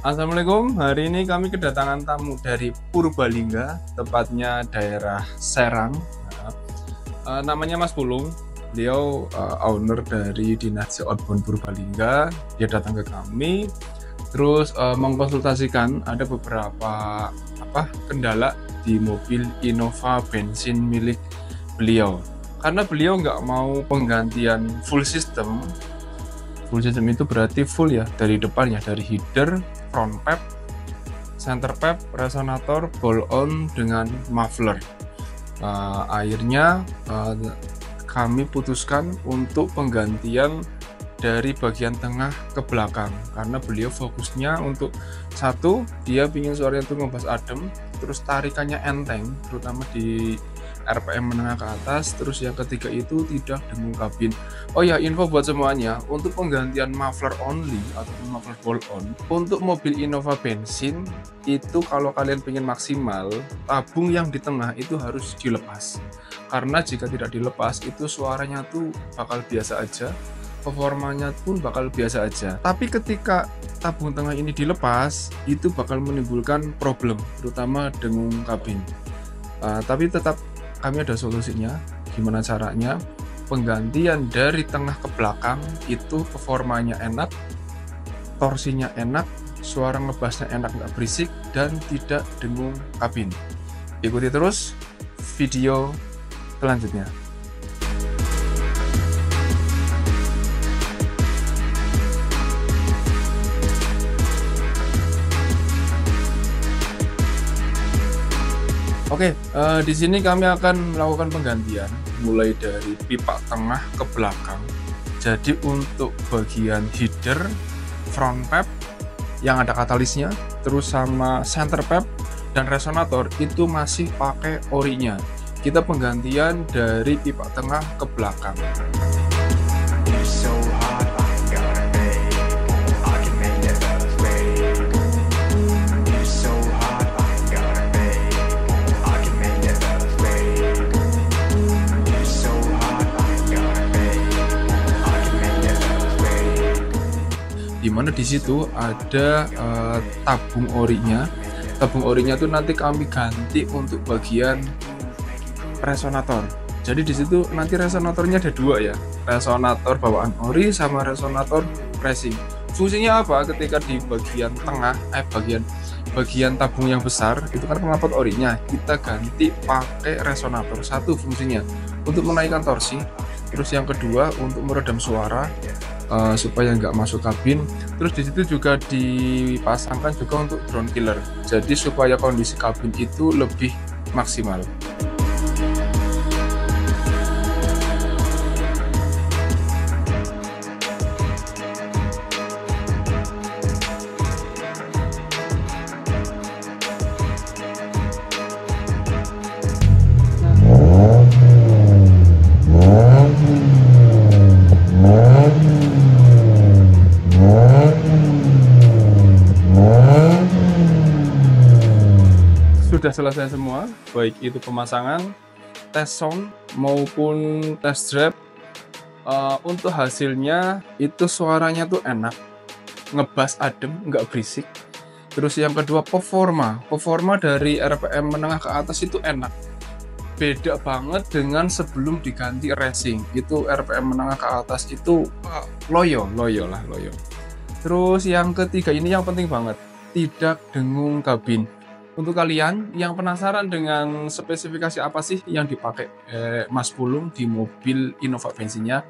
Assalamualaikum, hari ini kami kedatangan tamu dari Purbalingga, tepatnya daerah Serang. Namanya Mas Pulung, beliau owner dari Dinas Outbound Purbalingga. Dia datang ke kami, terus mengkonsultasikan ada beberapa kendala di mobil Innova bensin milik beliau. Karena beliau nggak mau penggantian full system. Full system itu berarti full ya, dari depan ya, dari header, front pep, center pep, resonator, ball-on dengan muffler. Akhirnya kami putuskan untuk penggantian dari bagian tengah ke belakang, karena beliau fokusnya untuk satu, dia ingin suaranya itu ngebas adem, terus tarikannya enteng, terutama di RPM menengah ke atas. Terus yang ketiga itu tidak dengung kabin. Oh ya, info buat semuanya, untuk penggantian muffler only atau muffler ball on untuk mobil Innova bensin itu, kalau kalian pengen maksimal, tabung yang di tengah itu harus dilepas, karena jika tidak dilepas itu suaranya tuh bakal biasa aja, performanya pun bakal biasa aja. Tapi ketika tabung tengah ini dilepas, itu bakal menimbulkan problem, terutama dengung kabin. Tapi tetap kami ada solusinya. Gimana caranya? Penggantian dari tengah ke belakang itu performanya enak, torsinya enak, suara ngebasnya enak, nggak berisik, dan tidak dengung kabin. Ikuti terus video selanjutnya. Oke, di sini kami akan melakukan penggantian mulai dari pipa tengah ke belakang. Jadi untuk bagian header, front pep yang ada katalisnya, terus sama center pep dan resonator itu masih pakai orinya. Kita penggantian dari pipa tengah ke belakang. Dimana di situ ada tabung orinya. Tabung orinya tuh nanti kami ganti untuk bagian resonator. Jadi di situ nanti resonatornya ada dua ya, resonator bawaan ori sama resonator racing. Fungsinya apa? Ketika di bagian tengah, bagian tabung yang besar itu kan knalpot orinya, kita ganti pakai resonator. Satu fungsinya untuk menaikkan torsi, terus yang kedua untuk meredam suara, supaya nggak masuk kabin. Terus di situ juga dipasangkan juga untuk drone killer, jadi supaya kondisi kabin itu lebih maksimal. Sudah selesai semua, baik itu pemasangan, tes sound maupun tes drive. Untuk hasilnya itu suaranya tuh enak, ngebas adem, nggak berisik. Terus yang kedua, performa dari RPM menengah ke atas itu enak, beda banget dengan sebelum diganti racing. Itu RPM menengah ke atas itu loyo. Terus yang ketiga, ini yang penting banget, tidak dengung kabin. Untuk kalian yang penasaran dengan spesifikasi apa sih yang dipakai Mas Pulung di mobil Innova bensinnya,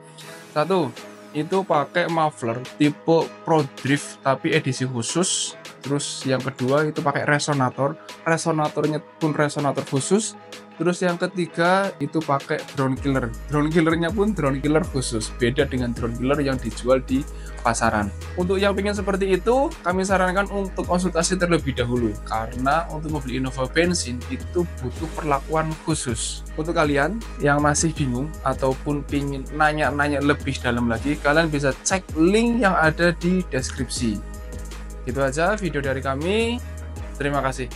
satu, itu pakai muffler tipe Pro Drift tapi edisi khusus. Terus yang kedua itu pakai resonatornya pun resonator khusus. Terus yang ketiga itu pakai drone killernya pun drone killer khusus, beda dengan drone killer yang dijual di pasaran. Untuk yang pengen seperti itu, kami sarankan untuk konsultasi terlebih dahulu, karena untuk mobil Innova bensin itu butuh perlakuan khusus. Untuk kalian yang masih bingung ataupun pingin nanya-nanya lebih dalam lagi, kalian bisa cek link yang ada di deskripsi. Itu aja video dari kami, terima kasih.